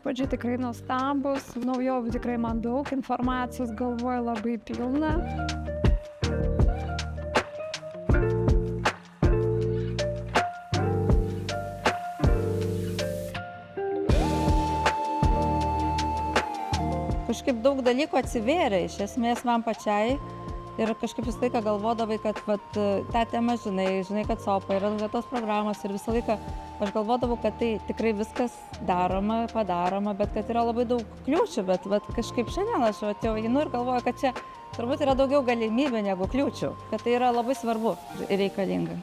įspūdžiai tikrai nuostabūs, naujovių tikrai man daug, informacijos galvoje labai pilna. Kažkaip daug dalykų atsivėrė, iš esmės man pačiai. Ir kažkaip visą laiką galvodavai, kad tą temą žinai, kad sopa yra tos programos ir visą laiką aš galvodavau, kad tai tikrai viskas daroma, padaroma, bet kad yra labai daug kliūčių, bet kažkaip šiandien aš jau einu ir galvoju, kad čia turbūt yra daugiau galimybių negu kliūčių, kad tai yra labai svarbu ir reikalinga.